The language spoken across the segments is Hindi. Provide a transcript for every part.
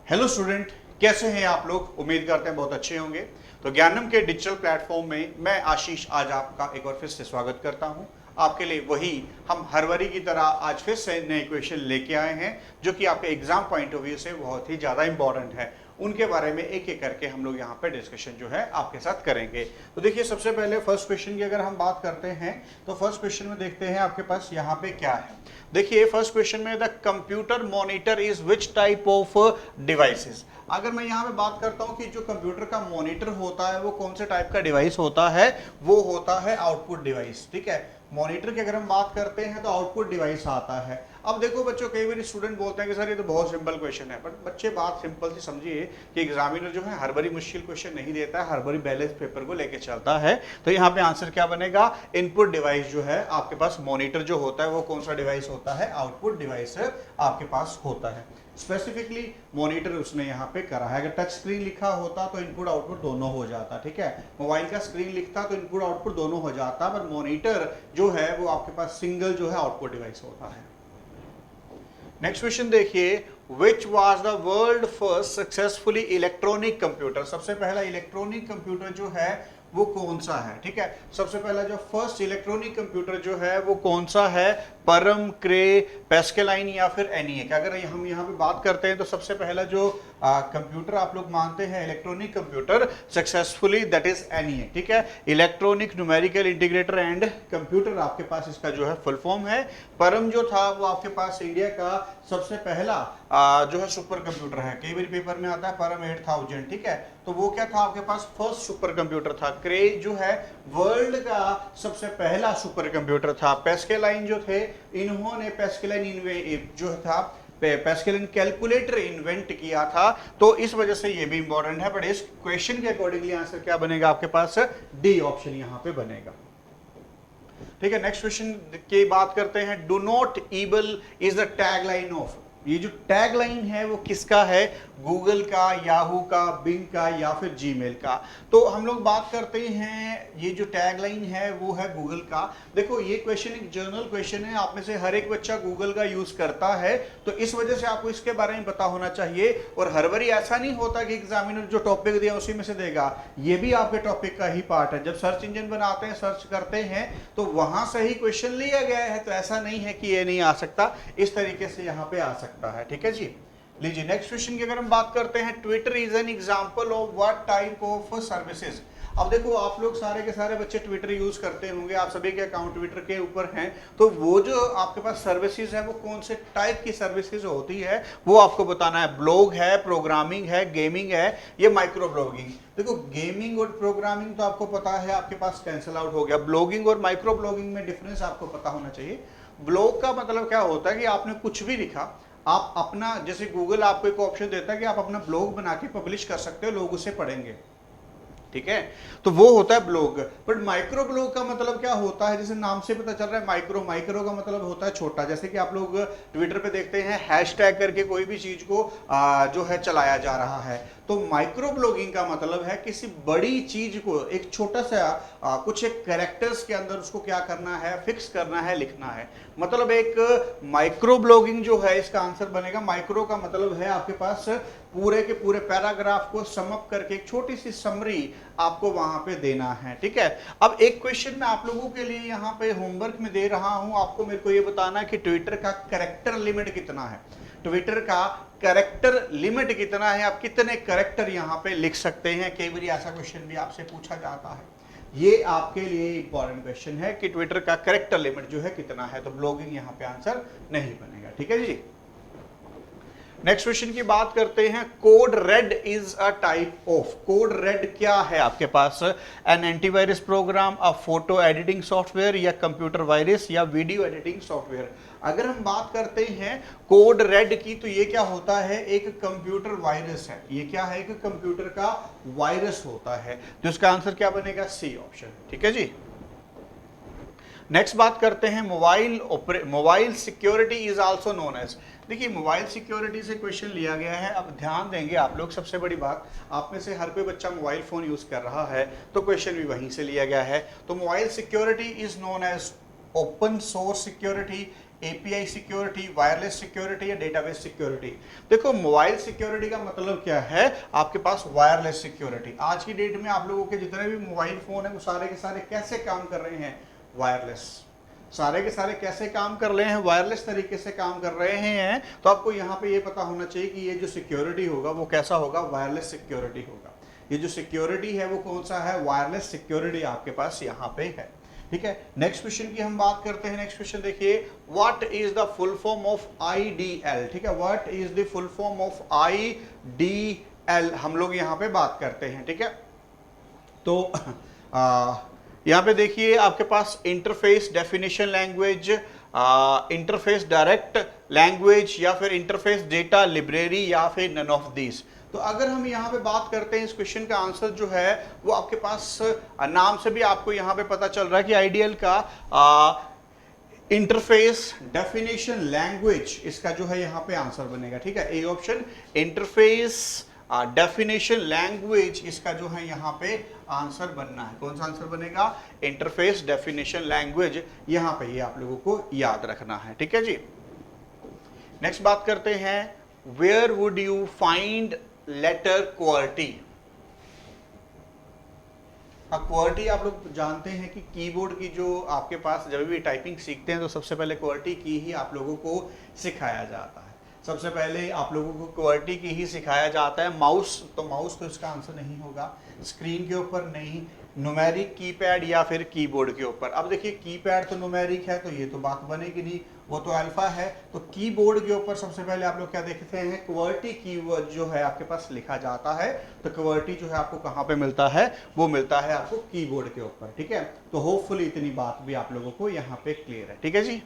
हेलो स्टूडेंट, कैसे हैं आप लोग। उम्मीद करते हैं बहुत अच्छे होंगे। तो ज्ञानम के डिजिटल प्लेटफॉर्म में मैं आशीष आज आपका एक बार फिर से स्वागत करता हूं। आपके लिए वही हम हर बारी की तरह आज फिर से नए क्वेश्चन लेके आए हैं जो कि आपके एग्जाम पॉइंट ऑफ व्यू से बहुत ही ज़्यादा इंपॉर्टेंट है। उनके बारे में एक एक करके हम लोग यहाँ पे डिस्कशन जो है आपके साथ करेंगे। तो देखिए, सबसे पहले फर्स्ट क्वेश्चन की अगर हम बात करते हैं तो फर्स्ट क्वेश्चन में देखते हैं आपके पास यहाँ पे क्या है। देखिए फर्स्ट क्वेश्चन में the computer monitor is which type of devices. अगर मैं यहाँ पे बात करता हूँ कि जो कंप्यूटर का मॉनिटर होता है वो कौन से टाइप का डिवाइस होता है, वो होता है आउटपुट डिवाइस। ठीक है, मॉनिटर की अगर हम बात करते हैं तो आउटपुट डिवाइस आता है। अब देखो बच्चों, कई बार स्टूडेंट बोलते हैं कि सर ये तो बहुत सिंपल क्वेश्चन है, बट बच्चे बात सिंपल सी समझिए कि एग्जामिनर जो है हर बारी मुश्किल क्वेश्चन नहीं देता है, हर बारी बैलेंस पेपर को लेके चलता है। तो यहाँ पे आंसर क्या बनेगा, इनपुट डिवाइस जो है आपके पास मॉनिटर जो होता है वो कौन सा डिवाइस होता है, आउटपुट डिवाइस आपके पास होता है। स्पेसिफिकली मॉनिटर उसने यहाँ पे करा है। अगर टच स्क्रीन लिखा होता तो इनपुट आउटपुट दोनों हो जाता। ठीक है, मोबाइल का स्क्रीन लिखता तो इनपुट आउटपुट दोनों हो जाता, पर मॉनिटर जो है वो आपके पास सिंगल जो है आउटपुट डिवाइस होता है। नेक्स्ट क्वेश्चन देखिए, which was the world first successfully electronic computer. सबसे पहला इलेक्ट्रॉनिक कंप्यूटर जो है वो कौन सा है। ठीक है, सबसे पहला जो फर्स्ट इलेक्ट्रॉनिक कंप्यूटर जो है वो कौन सा है, परम, क्रे, पैस्केलाइन या फिर एनिएक। अगर हम यहाँ पे बात करते हैं तो सबसे पहला जो कंप्यूटर आप लोग मानते हैं electronic computer successfully, that is ENIAC. ठीक है, electronic numerical integrator and computer आपके पास इसका जो है फुल फॉर्म है। परम जो था वो आपके पास इंडिया का सबसे पहला जो है सुपर कंप्यूटर है। कई बार पेपर में आता है परम 8000। ठीक है, तो वो क्या था आपके पास, फर्स्ट सुपर कंप्यूटर था। क्रे जो है वर्ल्ड का सबसे पहला सुपर कंप्यूटर था। पैस्केलाइन जो थे, इन्होंने पैस्केलाइन जो था पैस्केलिन कैलकुलेटर इन्वेंट किया था। तो इस वजह से ये भी इंपॉर्टेंट है, बट इस क्वेश्चन के अकॉर्डिंगली आंसर क्या बनेगा आपके पास, डी ऑप्शन यहां पे बनेगा। ठीक है, नेक्स्ट क्वेश्चन की बात करते हैं। Do not evil is the tagline of. ये जो टैगलाइन है वो किसका है, गूगल का, याहू का, बिंग का या फिर जीमेल का। तो हम लोग बात करते हैं, ये जो टैगलाइन है वो है गूगल का। देखो ये क्वेश्चन एक जर्नल क्वेश्चन है, आप में से हर एक बच्चा गूगल का यूज करता है, तो इस वजह से आपको इसके बारे में पता होना चाहिए। और हर बारी ऐसा नहीं होता कि एग्जामिनर जो टॉपिक दिया उसी में से देगा, ये भी आपके टॉपिक का ही पार्ट है। जब सर्च इंजन बनाते हैं, सर्च करते हैं, तो वहां से ही क्वेश्चन लिया गया है, तो ऐसा नहीं है कि ये नहीं आ सकता, इस तरीके से यहाँ पे आ सकता है। ठीक है जी, लीजिए नेक्स्ट क्वेश्चन की अगर हम बात करते हैं, Twitter is an example of what type of services. अब देखो आप लोग सारे के सारे बच्चे ट्विटर यूज करते होंगे, आप सभी के अकाउंट ट्विटर के ऊपर हैं, तो वो जो आपके पास सर्विसेज है वो कौन से टाइप की सर्विसेज होती है वो आपको बताना है। ब्लॉग है, प्रोग्रामिंग है, गेमिंग है, ये माइक्रो ब्लॉगिंग। देखो गेमिंग और प्रोग्रामिंग तो आपको पता है आपके पास कैंसिल आउट हो गया। ब्लॉगिंग और माइक्रो ब्लॉगिंग में डिफरेंस आपको पता होना चाहिए। ब्लॉग का मतलब क्या होता है कि आपने कुछ भी लिखा, आप अपना, जैसे गूगल आपको एक ऑप्शन देता है कि आप अपना ब्लॉग बना के पब्लिश कर सकते हो, लोग उसे पढ़ेंगे। ठीक है, तो वो होता है ब्लॉग। बट माइक्रो ब्लॉग का मतलब क्या होता है, जैसे नाम से पता चल रहा है माइक्रो, माइक्रो का मतलब होता है छोटा। जैसे कि आप लोग ट्विटर पे देखते हैं हैशटैग करके कोई भी चीज को जो है चलाया जा रहा है, तो माइक्रो ब्लॉगिंग का मतलब है किसी बड़ी चीज को एक छोटा सा कुछ एक कैरेक्टर्स के अंदर उसको क्या करना है, फिक्स करना है, लिखना है। मतलब एक माइक्रो ब्लॉगिंग जो है इसका आंसर बनेगा। माइक्रो का मतलब है आपके पास पूरे के पूरे पैराग्राफ को समअप करके एक छोटी सी समरी आपको वहां पे देना है। ठीक है, अब एक क्वेश्चन मैं आप लोगों के लिए यहाँ पे होमवर्क में दे रहा हूं, आपको मेरे को ये बताना है कि ट्विटर का कैरेक्टर लिमिट कितना है। ट्विटर का कैरेक्टर लिमिट कितना है, आप कितने कैरेक्टर यहाँ पे लिख सकते हैं। कई बार ऐसा क्वेश्चन भी आपसे पूछा जाता है, ये आपके लिए इंपॉर्टेंट क्वेश्चन है कि ट्विटर का कैरेक्टर लिमिट जो है कितना है। तो ब्लॉगिंग यहाँ पे आंसर नहीं बनेगा। ठीक है जी, नेक्स्ट क्वेश्चन की बात करते हैं। Code red is a type of. Code red क्या है आपके पास, एन एंटीवायरस प्रोग्राम, अ फोटो एडिटिंग सॉफ्टवेयर या कंप्यूटर वायरस या वीडियो एडिटिंग सॉफ्टवेयर। अगर हम बात करते हैं कोड रेड की, तो ये क्या होता है, एक कंप्यूटर वायरस है। ये क्या है, एक कंप्यूटर का वायरस होता है। तो इसका आंसर क्या बनेगा, सी ऑप्शन। ठीक है जी, नेक्स्ट बात करते हैं mobile security is also known as. देखिए मोबाइल सिक्योरिटी से क्वेश्चन लिया गया है। अब ध्यान देंगे आप लोग, सबसे बड़ी बात, आप में से हर कोई बच्चा मोबाइल फोन यूज कर रहा है, तो क्वेश्चन भी वहीं से लिया गया है। तो mobile security is known as open source security, API security, wireless security या डेटाबेस सिक्योरिटी। देखो मोबाइल सिक्योरिटी का मतलब क्या है, आपके पास वायरलेस सिक्योरिटी। आज की डेट में आप लोगों के जितने भी मोबाइल फोन है वो सारे के सारे कैसे काम कर रहे हैं, वायरलेस। सारे के सारे कैसे काम कर रहे हैं, वायरलेस तरीके से काम कर रहे हैं। तो आपको यहाँ पे ये पता होना चाहिए कि ये जो सिक्योरिटी होगा वो कैसा होगा, वायरलेस सिक्योरिटी होगा। ये जो सिक्योरिटी है वो कौन सा है, वायरलेस सिक्योरिटी आपके पास यहाँ पे है। ठीक है, नेक्स्ट क्वेश्चन की हम बात करते हैं। नेक्स्ट क्वेश्चन देखिए, what is the full form of IDL. ठीक है, what is the full form of IDL, हम लोग यहाँ पे बात करते हैं। ठीक है, तो यहाँ पे देखिए आपके पास interface definition language, interface direct language, या फिर इंटरफेस डेटा लाइब्रेरी, या फिर नन ऑफ दीज। तो अगर हम यहाँ पे बात करते हैं, इस क्वेश्चन का आंसर जो है वो आपके पास नाम से भी आपको यहाँ पे पता चल रहा है कि आईडीएल का इंटरफेस डेफिनेशन लैंग्वेज, इसका जो है यहाँ पे आंसर बनेगा। ठीक है, A option interface definition language, इसका जो है यहाँ पे आंसर बनना है। कौन सा आंसर बनेगा, इंटरफेस डेफिनेशन लैंग्वेज, यहाँ पे ये आप लोगों को याद रखना है। ठीक है जी, नेक्स्ट बात करते हैं, where would you find letter quality. अब क्वालिटी आप लोग जानते हैं कि कीबोर्ड की जो आपके पास जब भी टाइपिंग सीखते हैं तो सबसे पहले क्वालिटी की ही आप लोगों को सिखाया जाता है। सबसे पहले आप लोगों को क्वालिटी की ही सिखाया जाता है। माउस, तो माउस तो इसका आंसर नहीं होगा, स्क्रीन के ऊपर नहीं, न्यूमेरिक कीपैड या फिर कीबोर्ड के ऊपर। अब देखिए कीपैड तो न्यूमेरिक है तो ये तो बात बनेगी नहीं, वो तो अल्फा है। तो कीबोर्ड के ऊपर सबसे पहले आप लोग क्या देखते हैं, क्वालिटी कीवर्ड जो है आपके पास लिखा जाता है। तो क्वालिटी जो है आपको कहाँ पे मिलता है, वो मिलता है आपको कीबोर्ड के ऊपर। ठीक है, तो होपफुली इतनी बात भी आप लोगों को यहाँ पे क्लियर है। ठीक है जी,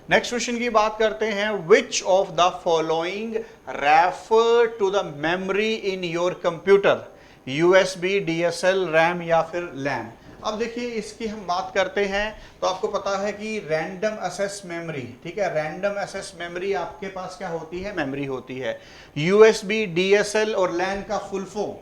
नेक्स्ट क्वेश्चन की बात करते हैं, which of the following refer to the memory in your computer, USB, DSL, RAM या फिर लैम। अब देखिए इसकी हम बात करते हैं तो आपको पता है कि रैंडम एक्सेस मेमोरी। ठीक है, रैंडम एक्सेस मेमोरी आपके पास क्या होती है, मेमोरी होती है। यूएसबी, डीएसएल और लैन का फुल फॉर्म,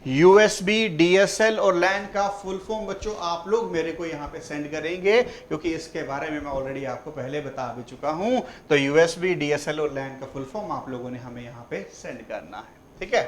यूएसबी, डीएसएल और लैन का फुल फॉर्म बच्चों आप लोग मेरे को यहाँ पे सेंड करेंगे, क्योंकि इसके बारे में मैं ऑलरेडी आपको पहले बता भी चुका हूं। तो यूएसबी, डीएसएल और लैन का फुल फॉर्म आप लोगों ने हमें यहाँ पे सेंड करना है। ठीक है,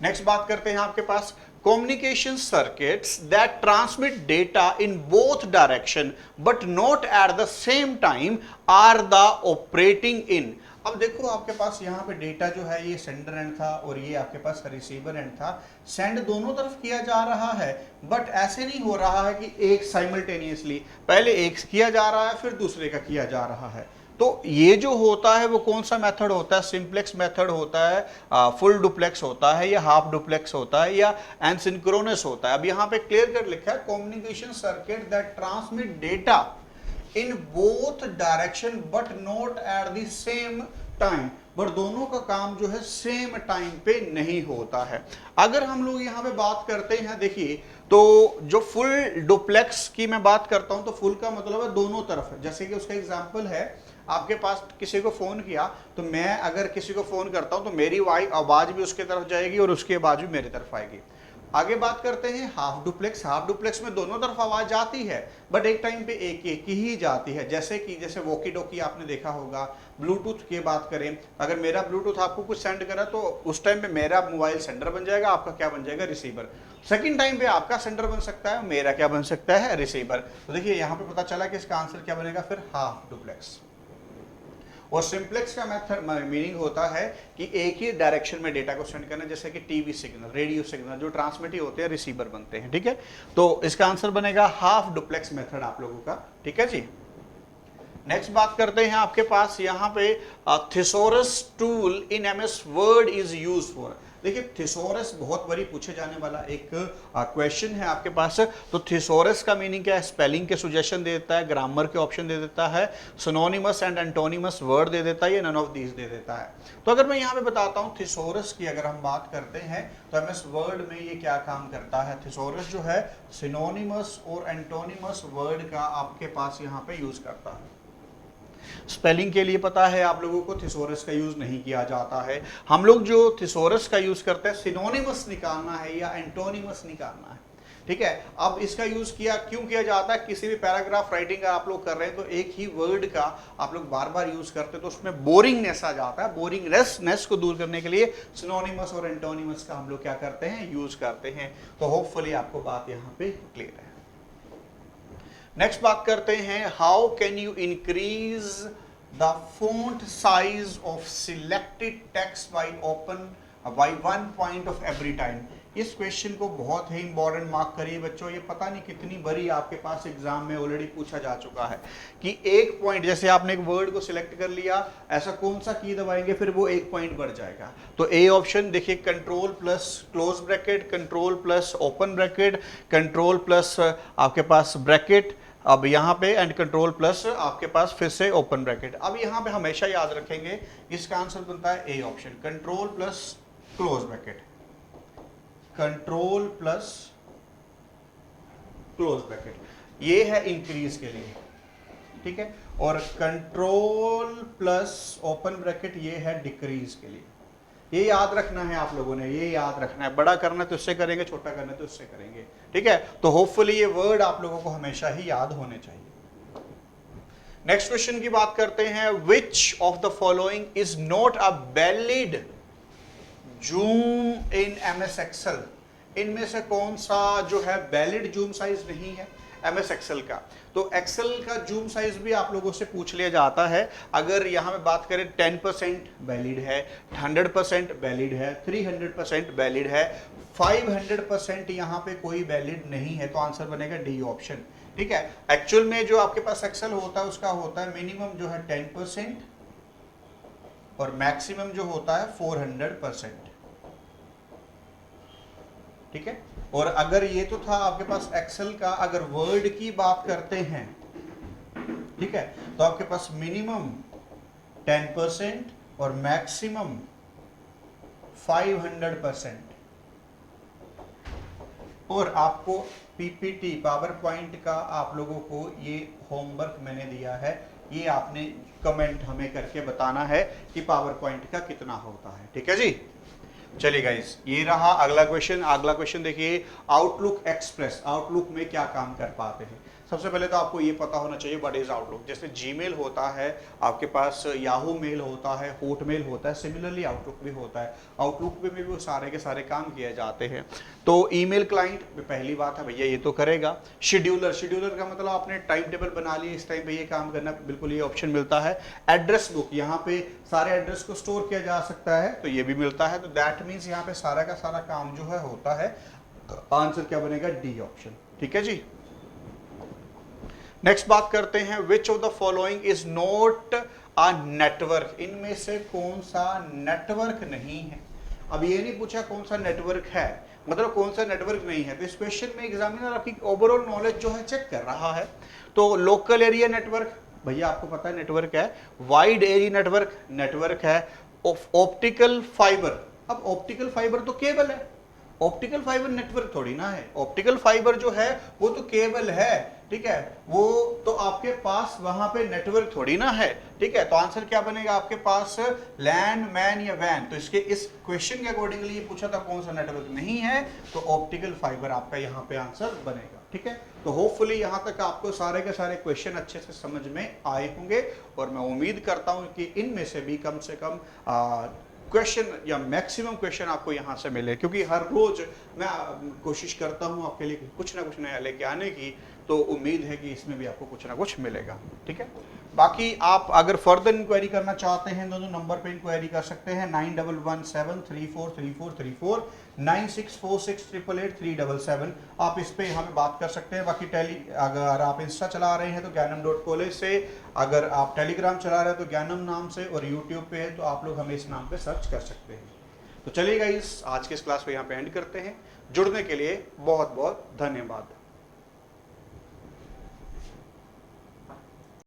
नेक्स्ट बात करते हैं आपके पास, communication circuits that transmit data in both direction but not at the same time are the operating in। अब देखो आपके पास यहाँ पे डेटा जो है ये सेंडर एंड था और ये आपके पास रिसीवर एंड था। सेंड दोनों तरफ किया जा रहा है, बट ऐसे नहीं हो रहा है कि एक साइमल्टेनियसली, पहले एक किया जा रहा है फिर दूसरे का किया जा रहा है। तो ये जो होता है वो कौन सा मेथड होता है, सिंप्लेक्स मेथड होता है, फुल डुप्लेक्स होता है, या हाफ डुप्लेक्स होता है, या एसिंक्रोनस होता है। अब यहाँ पे क्लियर कर लिखा है, communication circuit that transmit data in both direction but not at the same time, but दोनों का काम जो है सेम टाइम पे नहीं होता है। अगर हम लोग यहाँ पे बात करते हैं, देखिए तो जो फुल डुप्लेक्स की मैं बात करता हूं तो फुल का मतलब है दोनों तरफ। जैसे कि उसका एग्जांपल है, आपके पास किसी को फोन किया तो मैं अगर किसी को फोन करता हूं तो मेरी आवाज भी उसके तरफ जाएगी और उसकी आवाज भी मेरी तरफ आएगी। आगे बात करते हैं हाफ डुप्लेक्स। हाफ डुप्लेक्स में दोनों तरफ आवाज जाती है बट एक टाइम पे एक एक ही जाती है। जैसे वॉकी टॉकी आपने देखा होगा। ब्लूटूथ की बात करें, अगर मेरा ब्लूटूथ आपको कुछ सेंड करा तो उस टाइम पे मेरा मोबाइल सेंडर बन जाएगा, आपका क्या बन जाएगा, रिसीवर। सेकंड टाइम पे आपका सेंडर बन सकता है, मेरा क्या बन सकता है, रिसीवर। तो देखिए यहाँ पे पता चला कि इसका आंसर क्या बनेगा फिर, हाफ डुप्लेक्स। और सिंप्लेक्स का मेथड मीनिंग होता है कि एक ही डायरेक्शन में डेटा को सेंड करना, जैसे कि टीवी सिग्नल, रेडियो सिग्नल जो ट्रांसमिट ही होते हैं, रिसीवर बनते हैं। ठीक है, तो इसका आंसर बनेगा हाफ डुप्लेक्स मेथड आप लोगों का। ठीक है जी, नेक्स्ट बात करते हैं आपके पास यहाँ पे thesaurus tool in MS word is used for. देखिए थिसॉरस बहुत बड़ी पूछे जाने वाला एक क्वेश्चन है आपके पास। तो थिसॉरस का मीनिंग क्या है, स्पेलिंग के सुजेशन दे देता है, ग्रामर के ऑप्शन दे देता है, सिनोनिमस एंड एंटोनिमस वर्ड दे देता है, या नन ऑफ दीज दे देता है। तो अगर मैं यहाँ पे बताता हूँ थिसॉरस की अगर हम बात करते हैं तो एमएस वर्ड में ये क्या काम करता है। थिसॉरस जो है सिनोनिमस और एंटोनिमस वर्ड का आपके पास यहाँ पे यूज करता है। स्पेलिंग के लिए पता है आप लोगों को थिसॉरस का यूज नहीं किया जाता है। हम लोग जो थिसॉरस का यूज करते हैं सिनोनिमस निकालना है या एंटोनिमस निकालना है। ठीक है। अब इसका यूज क्यों किया जाता है, किसी भी पैराग्राफ राइटिंग का आप लोग कर रहे हैं तो एक ही वर्ड का आप लोग बार बार यूज करते हैं तो उसमें बोरिंगनेस आ जाता है। बोरिंगनेस को दूर करने के लिए सिनोनिमस और एंटोनिमस का हम लोग क्या करते हैं, यूज करते हैं। तो होपफुली आपको बात यहाँ पे क्लियर है। नेक्स्ट बात करते हैं, how can you increase the font size of selected text bye 1 point of every time. इस क्वेश्चन को बहुत ही इंपॉर्टेंट मार्क करिए बच्चों, ये पता नहीं कितनी बारी आपके पास एग्जाम में ऑलरेडी पूछा जा चुका है कि 1 पॉइंट, जैसे आपने एक वर्ड को सिलेक्ट कर लिया, ऐसा कौन सा की दबाएंगे फिर वो 1 पॉइंट बढ़ जाएगा। तो ए ऑप्शन देखिए, control plus close bracket, control plus open bracket, control plus आपके पास ब्रैकेट, अब यहाँ पे एंड कंट्रोल प्लस आपके पास फिर से ओपन ब्रैकेट। अब यहाँ पे हमेशा याद रखेंगे इसका आंसर बनता है A option, control plus close bracket, control plus close bracket, ये है इंक्रीज के लिए, ठीक है। और कंट्रोल प्लस ओपन ब्रैकेट ये है डिक्रीज के लिए। ये याद रखना है आप लोगों ने, ये याद रखना है। बड़ा करना है तो इससे करेंगे, छोटा करना है तो इससे करेंगे, ठीक है। तो होपफुली ये वर्ड आप लोगों को हमेशा ही याद होने चाहिए। नेक्स्ट क्वेश्चन की बात करते हैं, which of the following is not a valid zoom in MS excel. इनमें से कौन सा जो है वैलिड जूम साइज नहीं है MS एक्सेल का। तो एक्सेल का जूम साइज भी आप लोगों से पूछ लिया जाता है। अगर यहाँ पे बात करें 10% वैलिड है, 100% वैलिड है, 300% वैलिड है, 500% यहाँ पे कोई वैलिड नहीं है, तो आंसर बनेगा डी ऑप्शन, ठीक है। एक्चुअल में जो आपके पास एक्सेल होता है उसका होता है मिनिमम जो है 10% और मैक्सिमम जो होता है 400%, ठीक है। और अगर ये तो था आपके पास एक्सेल का, अगर वर्ड की बात करते हैं, ठीक है, तो आपके पास मिनिमम 10% और मैक्सिमम 500%। और आपको पीपीटी पावर पॉइंट का आप लोगों को ये होमवर्क मैंने दिया है, ये आपने कमेंट हमें करके बताना है कि पावर पॉइंट का कितना होता है, ठीक है जी। चलिए गाइस, ये रहा अगला क्वेश्चन। अगला क्वेश्चन देखिए, आउटलुक एक्सप्रेस, आउटलुक में क्या काम कर पाते हैं। सबसे पहले तो आपको ये पता होना चाहिए व्हाट इज आउटलुक। जैसे जीमेल होता है आपके पास, याहू मेल होता है, हॉटमेल होता है, सिमिलरली आउटलुक भी होता है। आउटलुक में भी वो सारे के सारे काम किए जाते हैं। तो ईमेल क्लाइंट में पहली बात है भैया ये तो करेगा। शेड्यूलर, शेड्यूलर का मतलब आपने टाइम टेबल बना लिया, इस टाइम पे ये काम करना, बिल्कुल ये ऑप्शन मिलता है। एड्रेस बुक, यहाँ पे सारे एड्रेस को स्टोर किया जा सकता है, तो ये भी मिलता है। तो दैट मीन्स यहाँ पे सारा का सारा काम जो है होता है। आंसर क्या बनेगा, डी ऑप्शन, ठीक है जी। नेक्स्ट बात करते हैं, which of the following is not a network. इनमें से कौन सा नेटवर्क नहीं है। अब ये नहीं पूछा कौन सा नेटवर्क है, मतलब कौन सा नेटवर्क नहीं है। तो इस क्वेश्चन में एग्जामिनर आपकी ओवरऑल नॉलेज जो है चेक कर रहा है। तो लोकल एरिया नेटवर्क, भैया आपको पता है नेटवर्क है। वाइड एरिया नेटवर्क, नेटवर्क है। ऑप्टिकल फाइबर, अब ऑप्टिकल फाइबर तो केबल है, ऑप्टिकल फाइबर नेटवर्क थोड़ी ना है। ऑप्टिकल फाइबर जो है वो तो केबल है, ठीक है, वो तो आपके पास वहां पे नेटवर्क थोड़ी ना है, ठीक है। तो आंसर क्या बनेगा आपके पास, लैंड, मैन या वैन। तो इसके इस क्वेश्चन के अकॉर्डिंगली ये पूछा था कौन सा नेटवर्क नहीं है, तो ऑप्टिकल फाइबर आपका यहाँ पे आंसर बनेगा, ठीक है। तो होपफुली यहाँ तक आपको सारे के सारे क्वेश्चन अच्छे से समझ में आए होंगे और मैं उम्मीद करता हूँ कि इनमें से भी कम क्वेश्चन या मैक्सिमम क्वेश्चन आपको यहाँ से मिले, क्योंकि हर रोज मैं कोशिश करता हूँ आपके लिए कुछ ना कुछ नया लेके आने की। तो उम्मीद है कि इसमें भी आपको कुछ ना कुछ मिलेगा, ठीक है। बाकी आप अगर फर्दर इंक्वायरी करना चाहते हैं दोनों नंबर पे इंक्वायरी कर सकते हैं, 9117343434, 9646888377। आप इस पे हमें बात कर सकते हैं। बाकी अगर आप इंस्टा चला रहे हैं तो ज्ञानम.कॉलेज से, अगर आप टेलीग्राम चला रहे हैं तो ज्ञानम नाम से, और यूट्यूब पे है तो आप लोग हमें इस नाम पे सर्च कर सकते हैं। तो चलिए गाइस, आज के इस क्लास को यहाँ पे एंड करते हैं। जुड़ने के लिए बहुत बहुत धन्यवाद।